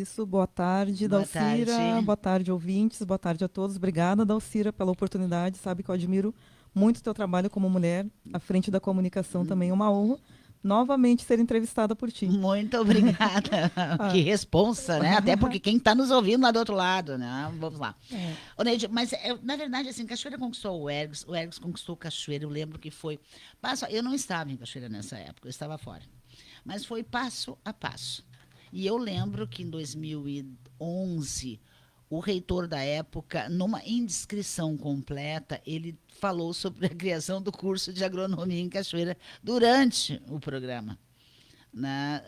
Isso, boa tarde, Boa Dalcira, tarde. boa tarde, ouvintes, boa tarde a todos. Obrigada, Dalcira, pela oportunidade. Sabe que eu admiro muito o teu trabalho como mulher, à frente da comunicação também. É uma honra novamente ser entrevistada por ti. Muito obrigada. Que Ah, responsa, né? Até porque quem está nos ouvindo lá do outro lado, né? Vamos lá. é, Ô, Neide, mas na verdade, assim, Cachoeira conquistou o Ergs conquistou Cachoeira. Eu lembro que foi eu não estava em Cachoeira nessa época, eu estava fora. Mas foi passo a passo. E eu lembro que em 2011 o reitor da época, numa indiscrição completa, ele falou sobre a criação do curso de agronomia em Cachoeira durante o programa. Né?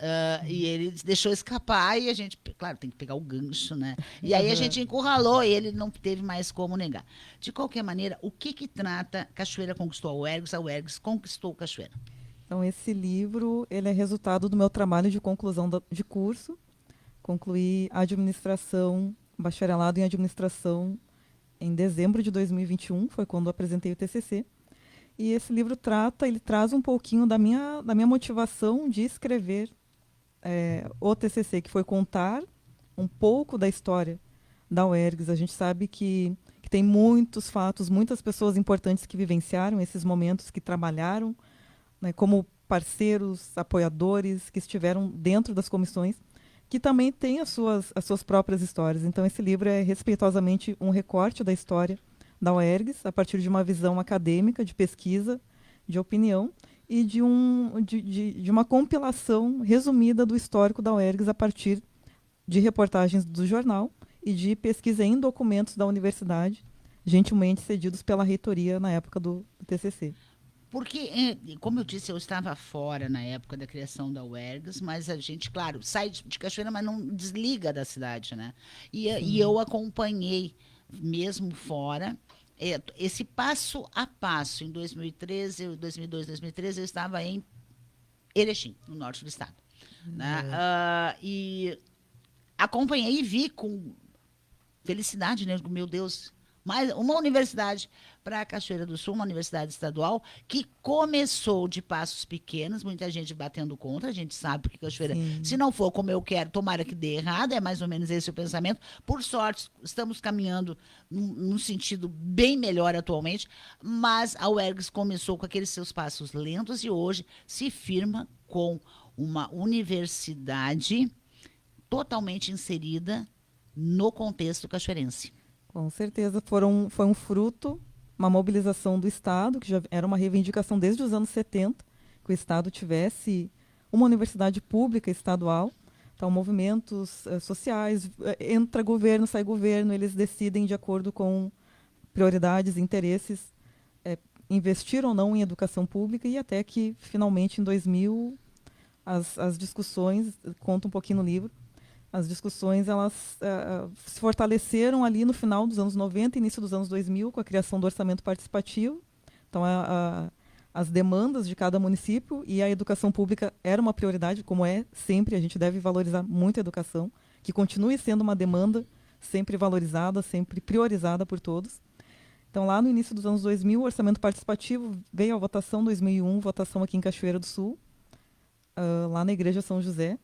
E ele deixou escapar e a gente, claro, tem que pegar o gancho, né? E aí a aham. gente encurralou e ele não teve mais como negar. De qualquer maneira, o que que trata Cachoeira conquistou a UERGS conquistou Cachoeira? Então, esse livro, ele é resultado do meu trabalho de conclusão de curso. Concluí administração, bacharelado em administração em dezembro de 2021, foi quando apresentei o TCC. E esse livro ele traz um pouquinho da minha motivação de escrever o TCC, que foi contar um pouco da história da UERGS. A gente sabe que tem muitos fatos, muitas pessoas importantes que vivenciaram esses momentos, que trabalharam, né, como parceiros, apoiadores, que estiveram dentro das comissões, que também têm as suas próprias histórias. Então, esse livro é respeitosamente um recorte da história da UERGS, a partir de uma visão acadêmica, de pesquisa, de opinião, e de uma compilação resumida do histórico da UERGS a partir de reportagens do jornal e de pesquisa em documentos da universidade, gentilmente cedidos pela reitoria na época do TCC. Porque, como eu disse, eu estava fora na época da criação da UERGS, mas a gente, claro, sai de Cachoeira, mas não desliga da cidade, né? E Sim, eu acompanhei, mesmo fora, esse passo a passo. Em 2013, 2002, 2013, eu estava em Erechim, no norte do estado. Né? E acompanhei e vi com felicidade, né? Meu Deus, mais uma universidade para a Cachoeira do Sul, uma universidade estadual que começou de passos pequenos, muita gente batendo contra, a gente sabe que Cachoeira, se sim. não for como eu quero, tomara que dê errado, é mais ou menos esse o pensamento. Por sorte, estamos caminhando num sentido bem melhor atualmente, mas a UERGS começou com aqueles seus passos lentos e hoje se firma com uma universidade totalmente inserida no contexto cachoeirense. Com certeza foi um fruto, uma mobilização do Estado, que já era uma reivindicação desde os anos 70, que o Estado tivesse uma universidade pública estadual. Então, movimentos sociais, entra governo, sai governo, eles decidem de acordo com prioridades, interesses, investir ou não em educação pública, e até que, finalmente, em 2000, as discussões, conta um pouquinho no livro, as discussões elas se fortaleceram ali no final dos anos 90, início dos anos 2000, com a criação do orçamento participativo. Então, as demandas de cada município e a educação pública era uma prioridade, como é sempre. A gente deve valorizar muito a educação, que continue sendo uma demanda sempre valorizada, sempre priorizada por todos. Então, lá no início dos anos 2000, o orçamento participativo veio à votação em 2001, votação aqui em Cachoeira do Sul, lá na Igreja São José,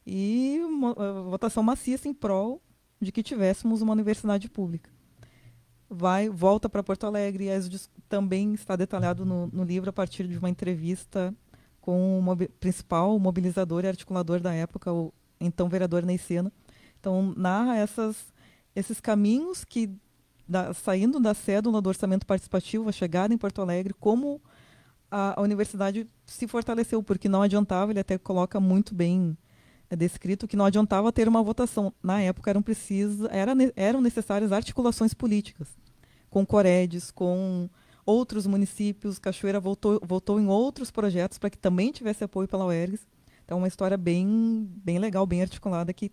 e uma votação maciça em prol de que tivéssemos uma universidade pública. Volta para Porto Alegre, e também está detalhado no livro a partir de uma entrevista com o principal mobilizador e articulador da época, o então vereador Ney Sena. Então, narra esses caminhos que, saindo da cédula do orçamento participativo, a chegada em Porto Alegre, como a universidade se fortaleceu, porque não adiantava, ele até coloca muito bem descrito, que não adiantava ter uma votação. Na época eram necessárias articulações políticas, com Coredes, com outros municípios. Cachoeira voltou em outros projetos para que também tivesse apoio pela UERGS. Então, uma história bem legal, bem articulada, que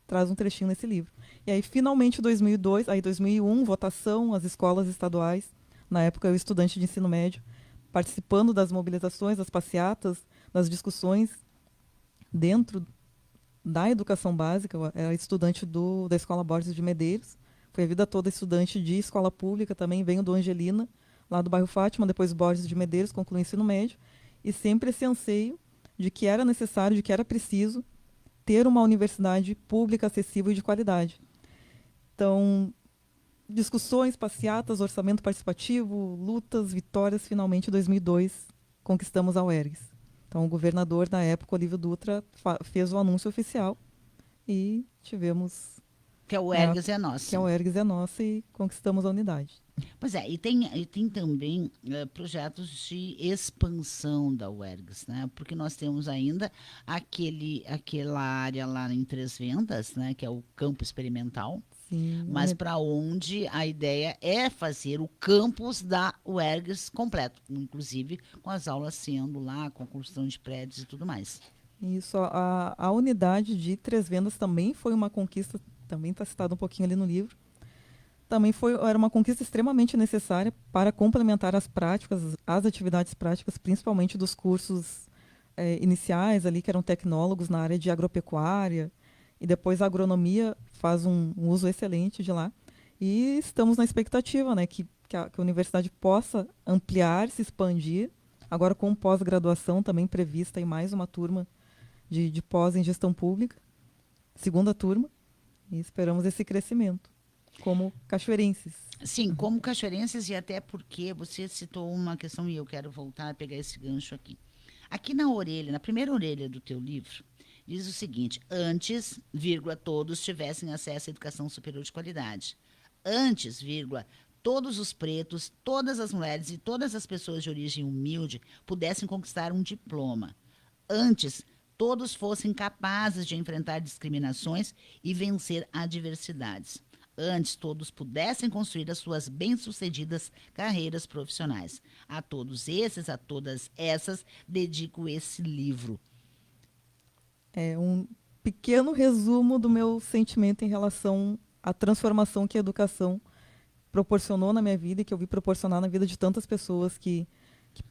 traz um trechinho nesse livro. E aí, finalmente, 2002, aí 2001, votação, as escolas estaduais. Na época, eu estudante de ensino médio, participando das mobilizações, das passeatas, das discussões dentro da educação básica. Eu era estudante da Escola Borges de Medeiros. Fui a vida toda estudante de escola pública também. Venho do Angelina, lá do bairro Fátima, depois Borges de Medeiros, concluí o ensino médio. E sempre esse anseio de que era necessário, de que era preciso ter uma universidade pública acessível e de qualidade. Então, discussões, passeatas, orçamento participativo, lutas, vitórias, finalmente em 2002 conquistamos a UERGS. Então, o governador, na época, Olívio Dutra, fez o anúncio oficial e tivemos... Que a UERGS é nossa. Que a UERGS é nossa e conquistamos a unidade. Pois é, e tem também projetos de expansão da UERGS, né? Porque nós temos ainda aquela área lá em Três Vendas, né? Que é o campo experimental, Sim, mas para onde a ideia é fazer o campus da UERGS completo, inclusive com as aulas sendo lá, com construção de prédios e tudo mais. Isso, a unidade de Três Vendas também foi uma conquista, também está citado um pouquinho ali no livro. Também era uma conquista extremamente necessária para complementar as práticas, as atividades práticas, principalmente dos cursos iniciais ali, que eram tecnólogos na área de agropecuária, e depois a agronomia faz um uso excelente de lá. E estamos na expectativa, né, que a universidade possa ampliar, se expandir, agora com pós-graduação também prevista em mais uma turma de pós em gestão pública, segunda turma, e esperamos esse crescimento. Como cachoeirenses. Sim, como cachoeirenses, e até porque você citou uma questão, e eu quero voltar a pegar esse gancho aqui. Aqui na orelha, na primeira orelha do teu livro, diz o seguinte: antes, vírgula, todos tivessem acesso à educação superior de qualidade. Antes, vírgula, todos os pretos, todas as mulheres e todas as pessoas de origem humilde pudessem conquistar um diploma. Antes, todos fossem capazes de enfrentar discriminações e vencer adversidades. Antes todos pudessem construir as suas bem-sucedidas carreiras profissionais. A todos esses, a todas essas, dedico esse livro. É um pequeno resumo do meu sentimento em relação à transformação que a educação proporcionou na minha vida e que eu vi proporcionar na vida de tantas pessoas que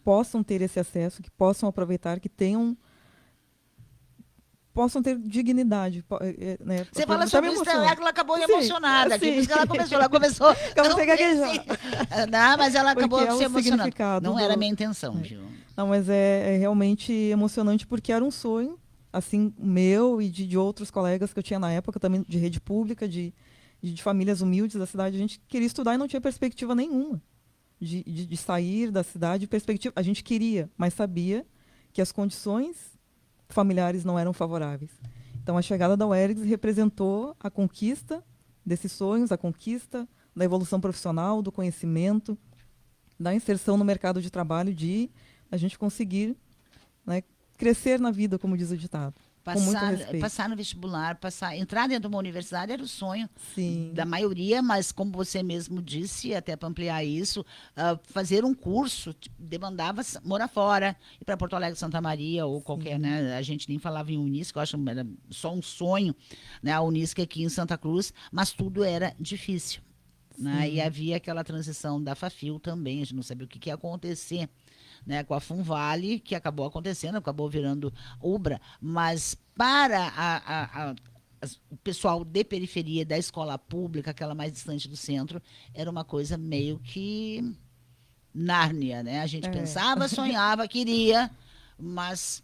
possam ter esse acesso, que possam aproveitar, que possam ter dignidade. Né? Você fala sobre isso, ela acabou emocionada. Sim. Aqui, ela começou não, mas ela acabou se emocionando. Não era a minha intenção, viu? Não, mas é realmente emocionante porque era um sonho, assim, meu e de outros colegas que eu tinha na época, também de rede pública, de famílias humildes da cidade. A gente queria estudar e não tinha perspectiva nenhuma de sair da cidade. A gente queria, mas sabia que as condições familiares não eram favoráveis. Então, a chegada da UERGS representou a conquista desses sonhos, a conquista da evolução profissional, do conhecimento, da inserção no mercado de trabalho, de a gente conseguir, né, crescer na vida, como diz o ditado. Passar no vestibular, entrar dentro de uma universidade era o sonho Sim. da maioria, mas como você mesmo disse, até para ampliar isso, fazer um curso demandava morar fora, ir para Porto Alegre, Santa Maria ou qualquer, né? A gente nem falava em Unisc, eu acho que era só um sonho, né? A Unisc aqui em Santa Cruz, mas tudo era difícil. Né? E havia aquela transição da Fafil também, a gente não sabia o que ia acontecer. Né, com a Funvale, que acabou acontecendo, acabou virando Ubra, mas para o pessoal de periferia da escola pública, aquela mais distante do centro, era uma coisa meio que Nárnia, né? A gente pensava, sonhava, queria, mas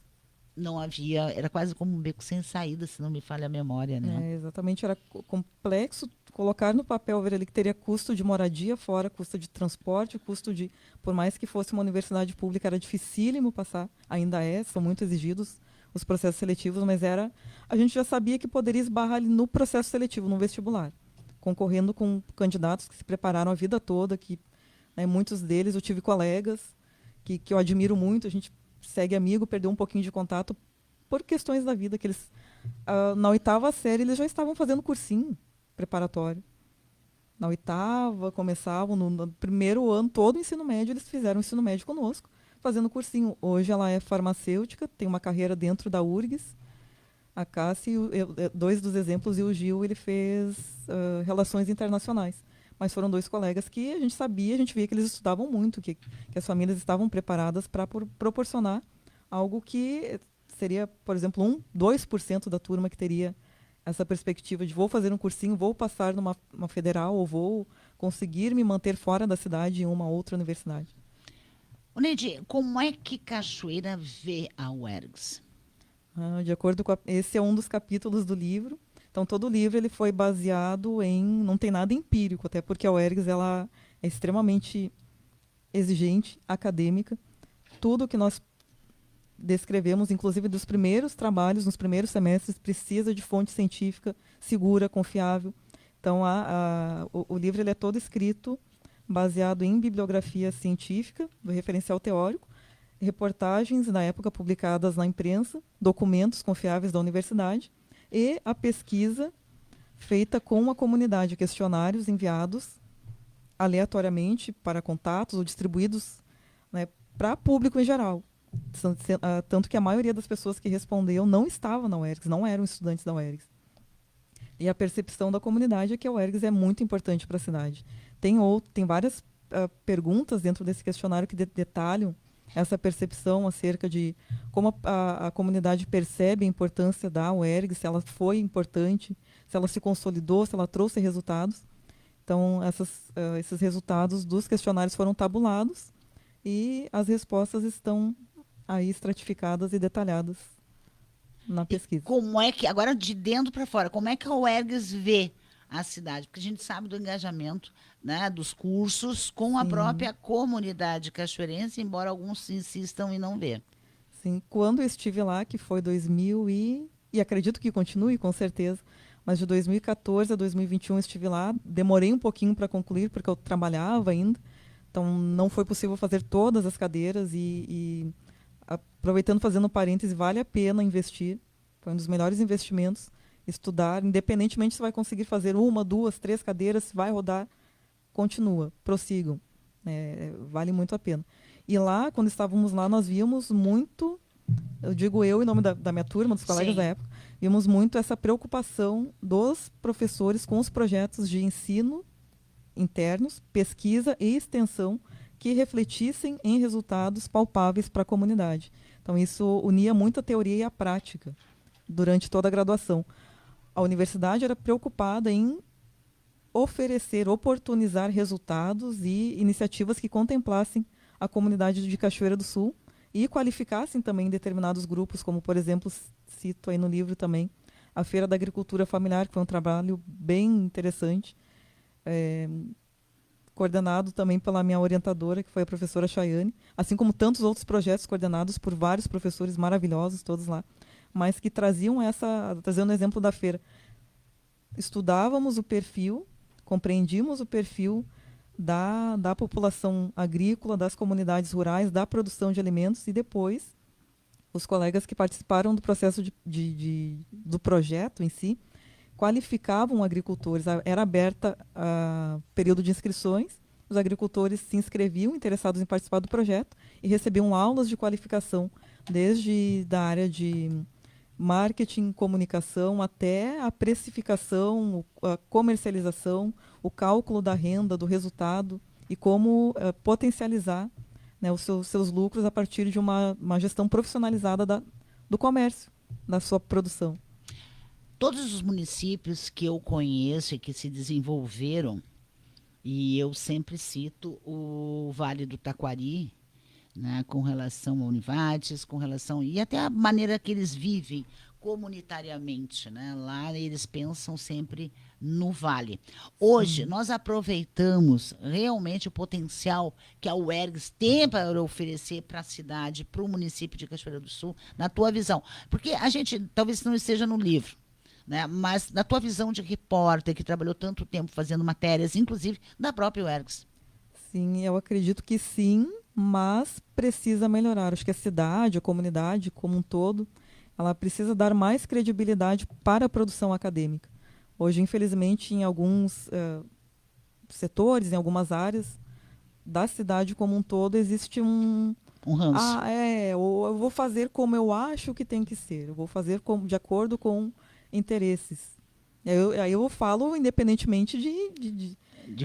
não havia, era quase como um beco sem saída, se não me falha a memória, né? Exatamente, era complexo colocar no papel, ver ali que teria custo de moradia fora, custo de transporte, custo de, por mais que fosse uma universidade pública, era dificílimo passar, ainda são muito exigidos os processos seletivos, mas a gente já sabia que poderia esbarrar ali no processo seletivo, no vestibular, concorrendo com candidatos que se prepararam a vida toda, que, né, muitos deles eu tive colegas que eu admiro muito, a gente segue amigo, perdeu um pouquinho de contato por questões da vida, que eles, na 8ª série, eles já estavam fazendo cursinho preparatório. Na 8ª, começavam, no primeiro ano, todo o ensino médio, eles fizeram o ensino médio conosco, fazendo cursinho. Hoje ela é farmacêutica, tem uma carreira dentro da URGS. A Cássia, dois dos exemplos, e o Gil, ele fez relações internacionais. Mas foram 2 colegas que a gente sabia, a gente via que eles estudavam muito, que as famílias estavam preparadas para proporcionar algo que seria, por exemplo, 2% da turma que teria essa perspectiva de vou fazer um cursinho, vou passar numa federal ou vou conseguir me manter fora da cidade em uma outra universidade. Neide, como é que Cachoeira vê a UERGS? De acordo com esse é um dos capítulos do livro. Então todo o livro ele foi baseado em, não tem nada empírico, até porque a UERGS ela é extremamente exigente, acadêmica. Tudo que nós descrevemos, inclusive dos primeiros trabalhos, nos primeiros semestres, precisa de fonte científica segura, confiável. Então o livro ele é todo escrito baseado em bibliografia científica, do referencial teórico, reportagens na época publicadas na imprensa, documentos confiáveis da universidade e a pesquisa feita com a comunidade, questionários enviados aleatoriamente para contatos ou distribuídos, né, para público em geral. Tanto que a maioria das pessoas que respondeu não estava na UERGS, não eram estudantes da UERGS. E a percepção da comunidade é que a UERGS é muito importante para a cidade. Tem várias perguntas dentro desse questionário que detalham essa percepção acerca de como a comunidade percebe a importância da UERGS, se ela foi importante, se ela se consolidou, se ela trouxe resultados. Então, esses resultados dos questionários foram tabulados e as respostas estão aí estratificadas e detalhadas na pesquisa. E como é que, agora de dentro para fora, como é que a UERGS vê a cidade? Porque a gente sabe do engajamento, né, dos cursos com a própria comunidade cachoeirense, embora alguns insistam em não ver. Sim, quando eu estive lá, que foi 2000 e acredito que continue, com certeza, mas de 2014 a 2021 eu estive lá, demorei um pouquinho para concluir, porque eu trabalhava ainda, então não foi possível fazer todas as cadeiras e aproveitando, fazendo um parêntese, vale a pena investir, foi um dos melhores investimentos, estudar, independentemente se vai conseguir fazer 1, 2, 3 cadeiras, se vai rodar, continua, prossigam, vale muito a pena. E lá, quando estávamos lá, nós víamos muito, eu digo eu em nome da minha turma, dos colegas da época, vimos muito essa preocupação dos professores com os projetos de ensino internos, pesquisa e extensão que refletissem em resultados palpáveis para a comunidade. Então, isso unia muito a teoria e a prática durante toda a graduação. A universidade era preocupada em oferecer, oportunizar resultados e iniciativas que contemplassem a comunidade de Cachoeira do Sul e qualificassem também determinados grupos, como, por exemplo, cito aí no livro também, a Feira da Agricultura Familiar, que foi um trabalho bem interessante, coordenado também pela minha orientadora, que foi a professora Chayane, assim como tantos outros projetos coordenados por vários professores maravilhosos, todos lá, mas que trazendo o exemplo da feira. Estudávamos o perfil, compreendíamos o perfil da população agrícola, das comunidades rurais, da produção de alimentos, e depois os colegas que participaram do processo do projeto em si qualificavam agricultores. Era aberta a período de inscrições, os agricultores se inscreviam interessados em participar do projeto e recebiam aulas de qualificação, desde da área de marketing, comunicação, até a precificação, a comercialização, o cálculo da renda, do resultado e como potencializar, né, os seus lucros a partir de uma gestão profissionalizada do comércio, da sua produção. Todos os municípios que eu conheço e que se desenvolveram, e eu sempre cito o Vale do Taquari, né, com relação a Univates, com relação e até a maneira que eles vivem comunitariamente, né? Lá eles pensam sempre no vale. Hoje nós aproveitamos realmente o potencial que a UERGS tem para oferecer para a cidade, para o município de Cachoeira do Sul, na tua visão, porque a gente talvez não esteja no livro, né? Mas na tua visão de repórter que trabalhou tanto tempo fazendo matérias, inclusive da própria UERGS. Sim, eu acredito que sim, mas precisa melhorar. Acho que a cidade, a comunidade como um todo, ela precisa dar mais credibilidade para a produção acadêmica. Hoje, infelizmente, em alguns setores, em algumas áreas da cidade como um todo, existe um ranço. Ou eu vou fazer como eu acho que tem que ser, eu vou fazer de acordo com interesses. Aí eu falo independentemente de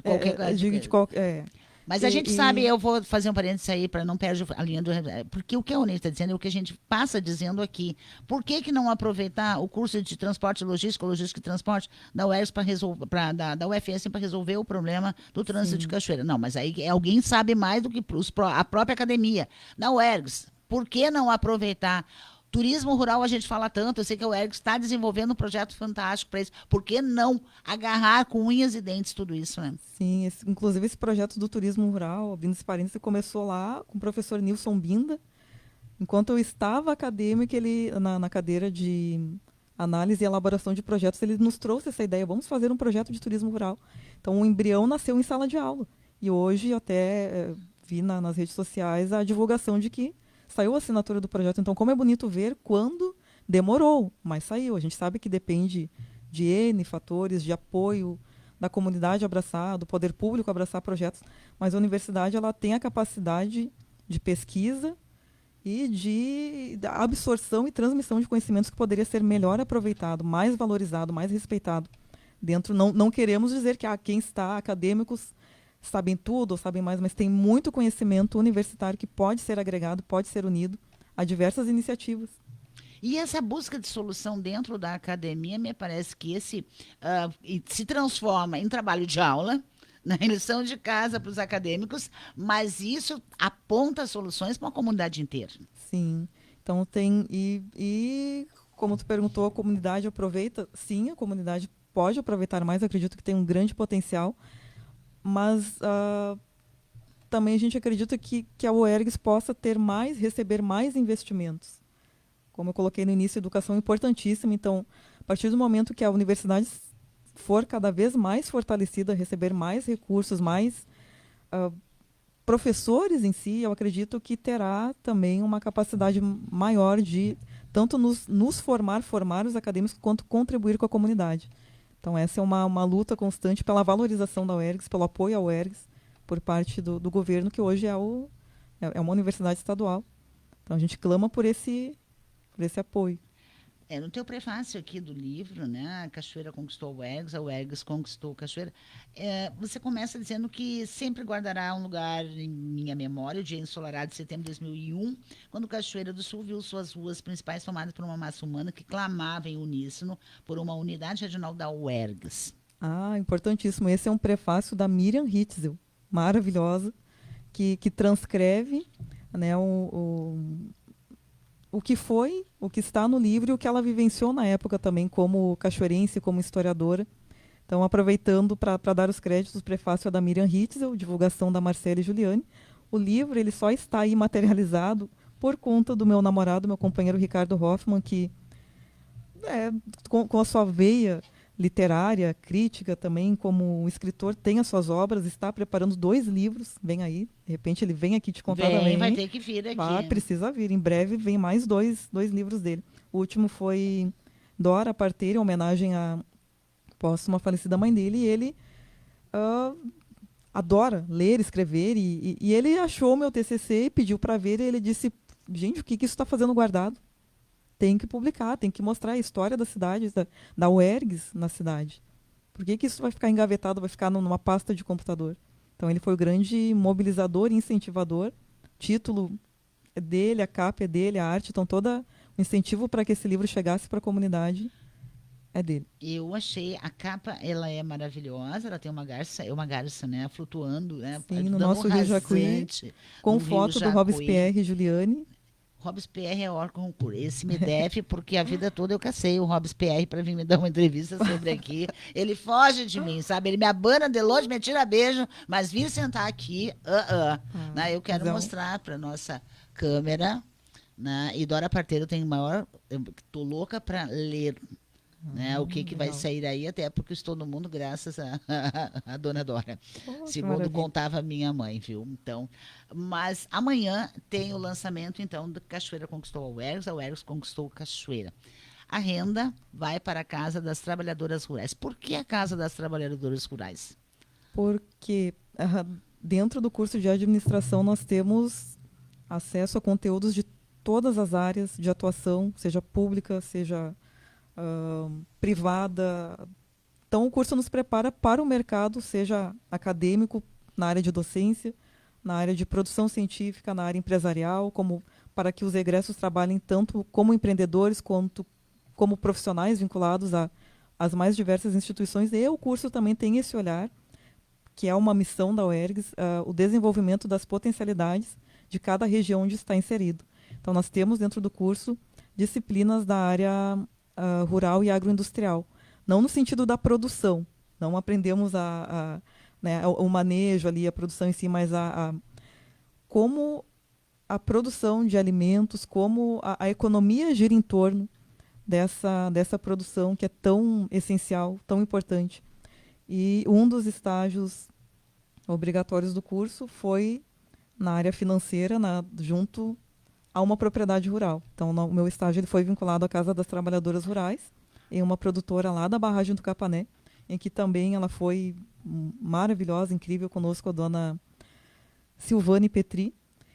qualquer Mas a gente sabe, eu vou fazer um parênteses aí para não perder a linha porque o que a Onir está dizendo é o que a gente passa dizendo aqui. Por que não aproveitar o curso de transporte logística e transporte da UERGS da UFS para resolver o problema do trânsito de Cachoeira? Não, mas aí alguém sabe mais do que a própria academia da UERGS. Por que não aproveitar Turismo rural a gente fala tanto, eu sei que a UERGS está desenvolvendo um projeto fantástico para isso. Por que não agarrar com unhas e dentes tudo isso, né? Sim, inclusive esse projeto do turismo rural, abrindo esse parênteses, começou lá com o professor Nilson Binda. Enquanto eu estava acadêmica, ele, na cadeira de análise e elaboração de projetos, ele nos trouxe essa ideia, vamos fazer um projeto de turismo rural. Então, o embrião nasceu em sala de aula. E hoje, eu até vi nas redes sociais a divulgação de que saiu a assinatura do projeto. Então, como é bonito ver quando demorou, mas saiu. A gente sabe que depende de N fatores, de apoio da comunidade abraçar, do poder público abraçar projetos, mas a universidade ela tem a capacidade de pesquisa e de absorção e transmissão de conhecimentos que poderia ser melhor aproveitado, mais valorizado, mais respeitado dentro. Não queremos dizer que quem está acadêmicos sabem tudo ou sabem mais, mas tem muito conhecimento universitário que pode ser agregado, pode ser unido a diversas iniciativas. E essa busca de solução dentro da academia, me parece que se transforma em trabalho de aula, na lição de casa para os acadêmicos, mas isso aponta soluções para a comunidade inteira. Sim. Então tem. Como tu perguntou, a comunidade aproveita? Sim, a comunidade pode aproveitar mais, eu acredito que tem um grande potencial, mas também a gente acredita que a UERGS possa receber mais investimentos. Como eu coloquei no início, a educação é importantíssima, então, a partir do momento que a universidade for cada vez mais fortalecida, receber mais recursos, mais professores em si, eu acredito que terá também uma capacidade maior de tanto nos formar os acadêmicos, quanto contribuir com a comunidade. Então, essa é uma luta constante pela valorização da UERGS, pelo apoio à UERGS, por parte do governo, que hoje é uma universidade estadual. Então, a gente clama por esse apoio. No teu prefácio aqui do livro, né, a Cachoeira conquistou a UERGS conquistou a Cachoeira, você começa dizendo que sempre guardará um lugar em minha memória, o dia ensolarado de setembro de 2001, quando Cachoeira do Sul viu suas ruas principais tomadas por uma massa humana que clamava em uníssono por uma unidade regional da UERGS. Importantíssimo. Esse é um prefácio da Miriam Hitzel, maravilhosa, que transcreve, né, o que foi, o que está no livro e o que ela vivenciou na época também como cachoeirense, como historiadora. Então, aproveitando para dar os créditos, o prefácio é da Miriam Hitzel, divulgação da Marcele Giuliani. O livro ele só está aí materializado por conta do meu namorado, meu companheiro Ricardo Hoffman, que com a sua veia literária, crítica também, como escritor, tem as suas obras, está preparando 2 livros, vem aí, de repente ele vem aqui te contar também. Vai ter que vir aqui. Precisa vir, em breve vem mais dois livros dele. O último foi Dora Parteira, em homenagem à póstuma falecida mãe dele, e ele adora ler, escrever, e ele achou o meu TCC e pediu para ver, e ele disse, gente, o que isso está fazendo guardado? Tem que publicar, tem que mostrar a história da cidade, da UERGS na cidade. Por que isso vai ficar engavetado, vai ficar numa pasta de computador? Então, ele foi o grande mobilizador e incentivador. O título é dele, a capa é dele, a arte. Então, todo o incentivo para que esse livro chegasse para a comunidade é dele. Eu achei, a capa, ela é maravilhosa, ela tem uma garça, né, flutuando, né? Sim, no nosso Rio Jacuí, com foto do Robespierre e Giuliani. Robespierre é órgão por esse me deve, porque a vida toda eu cacei o Robespierre para vir me dar uma entrevista sobre aqui. Ele foge de mim, sabe? Ele me abana de longe, me tira beijo, mas vir sentar aqui, né? Eu quero mostrar para nossa câmera, né? E Dora Parteira eu tenho tô louca para ler, né? O que vai sair aí, até porque estou no mundo graças a Dona Dora, segundo contava minha mãe, viu? Então, mas amanhã tem o lançamento, então, da Cachoeira conquistou a UERGS conquistou a Cachoeira. A renda vai para a Casa das Trabalhadoras Rurais. Por que a Casa das Trabalhadoras Rurais? Porque dentro do curso de administração nós temos acesso a conteúdos de todas as áreas de atuação, seja pública, seja privada. Então, o curso nos prepara para o mercado, seja acadêmico, na área de docência, na área de produção científica, na área empresarial, para que os egressos trabalhem tanto como empreendedores quanto como profissionais vinculados às mais diversas instituições. E o curso também tem esse olhar, que é uma missão da UERGS, o desenvolvimento das potencialidades de cada região onde está inserido. Então, nós temos dentro do curso disciplinas da área rural e agroindustrial. Não no sentido da produção, não aprendemos né, o manejo ali, a produção em si, mas como a produção de alimentos, como a economia gira em torno dessa produção que é tão essencial, tão importante. E um dos estágios obrigatórios do curso foi na área financeira, junto a uma propriedade rural. Então, o meu estágio ele foi vinculado à Casa das Trabalhadoras Rurais, em uma produtora lá da barragem do Capané, em que também ela foi maravilhosa, incrível conosco, a dona Silvane Petri.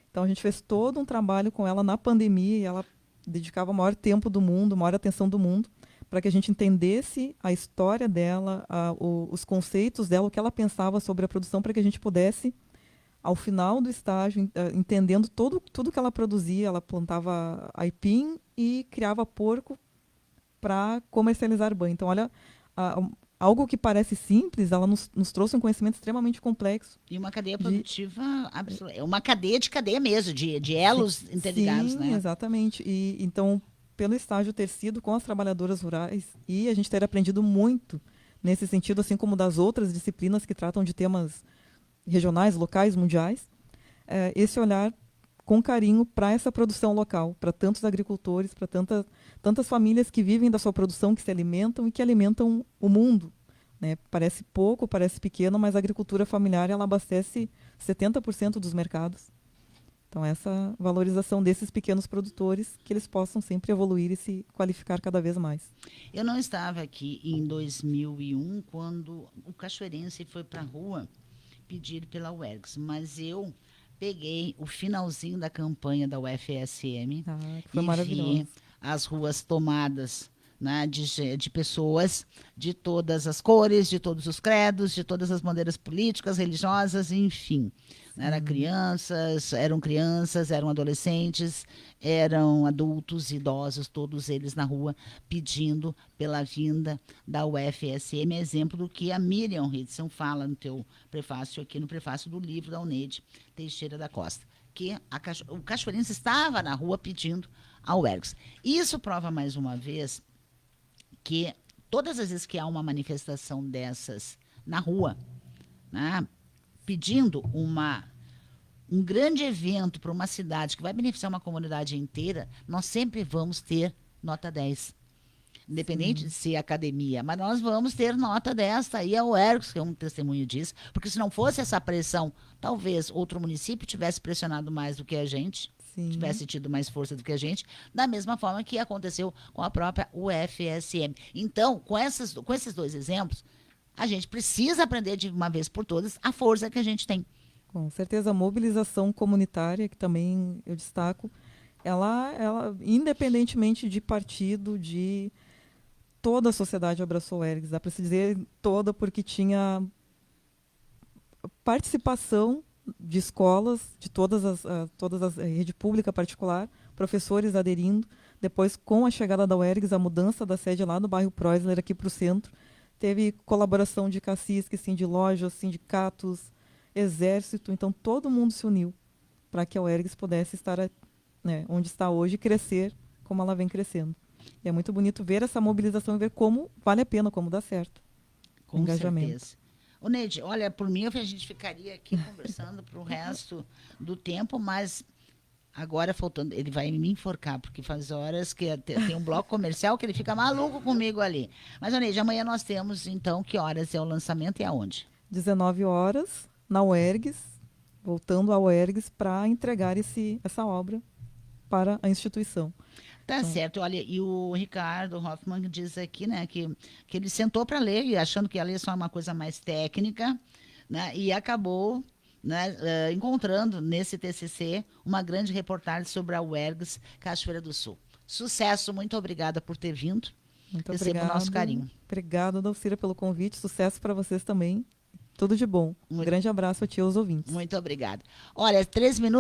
Então, a gente fez todo um trabalho com ela na pandemia e ela dedicava o maior tempo do mundo, a maior atenção do mundo, para que a gente entendesse a história dela, os conceitos dela, o que ela pensava sobre a produção, para que a gente pudesse, ao final do estágio, entendendo tudo que ela produzia, ela plantava aipim e criava porco para comercializar banho. Então, olha, algo que parece simples, ela nos trouxe um conhecimento extremamente complexo. E uma cadeia produtiva absoluta. É uma cadeia de cadeia mesmo, de elos interligados, sim, né? Exatamente. E então, pelo estágio ter sido com as trabalhadoras rurais e a gente ter aprendido muito nesse sentido, assim como das outras disciplinas que tratam de temas regionais, locais, mundiais, esse olhar com carinho para essa produção local, para tantos agricultores, para tantas famílias que vivem da sua produção, que se alimentam e que alimentam o mundo. Né? Parece pouco, parece pequeno, mas a agricultura familiar ela abastece 70% dos mercados. Então, essa valorização desses pequenos produtores, que eles possam sempre evoluir e se qualificar cada vez mais. Eu não estava aqui em 2001, quando o cachoeirense foi para a rua pedir pela UERGS, mas eu peguei o finalzinho da campanha da UFSM que foi maravilhoso. Vi as ruas tomadas, né, de pessoas de todas as cores, de todos os credos, de todas as bandeiras políticas, religiosas, enfim. Eram crianças, eram adolescentes, eram adultos, idosos, todos eles na rua pedindo pela vinda da UFSM, exemplo do que a Miriam Ridson fala no teu prefácio aqui, no prefácio do livro da Uneide Teixeira da Costa, que o cachoeirense estava na rua pedindo a UERGS. Isso prova mais uma vez que todas as vezes que há uma manifestação dessas na rua, né, pedindo um grande evento para uma cidade que vai beneficiar uma comunidade inteira, nós sempre vamos ter nota 10. Independente de ser academia, mas nós vamos ter nota 10, aí é o UERGS, que é um testemunho disso, porque se não fosse essa pressão, talvez outro município tivesse pressionado mais do que a gente, tivesse tido mais força do que a gente, da mesma forma que aconteceu com a própria UFSM. Então, com esses dois exemplos, a gente precisa aprender de uma vez por todas a força que a gente tem. Com certeza, a mobilização comunitária, que também eu destaco, ela independentemente de partido, de toda a sociedade abraçou o UERGS. Dá para se dizer toda, porque tinha participação de escolas, de todas as rede pública particular, professores aderindo. Depois, com a chegada da UERGS, a mudança da sede lá do bairro Preusler aqui para o centro, teve colaboração de caciques, de lojas, sindicatos, exército. Então, todo mundo se uniu para que a UERGS pudesse estar onde está hoje e crescer como ela vem crescendo. E é muito bonito ver essa mobilização e ver como vale a pena, como dá certo. Com engajamento. Certeza. Ô, Neide, olha, por mim a gente ficaria aqui conversando para o resto do tempo, mas agora faltando, ele vai me enforcar, porque faz horas que tem um bloco comercial que ele fica maluco comigo ali. Mas, Neide, amanhã nós temos, então, que horas é o lançamento e aonde? 19 horas, na UERGS, voltando ao UERGS para entregar essa obra para a instituição. Tá certo, olha, e o Ricardo Hoffman diz aqui, né, que ele sentou para ler, achando que ia ler só uma coisa mais técnica, né, e acabou, né, encontrando nesse TCC uma grande reportagem sobre a UERGS Cachoeira do Sul. Sucesso, muito obrigada por ter vindo. Muito Receba obrigada. O nosso carinho. Obrigada, Dalcira, pelo convite. Sucesso para vocês também. Tudo de bom. Um grande abraço a ti e aos ouvintes. Muito obrigada. Olha, 3 minutos.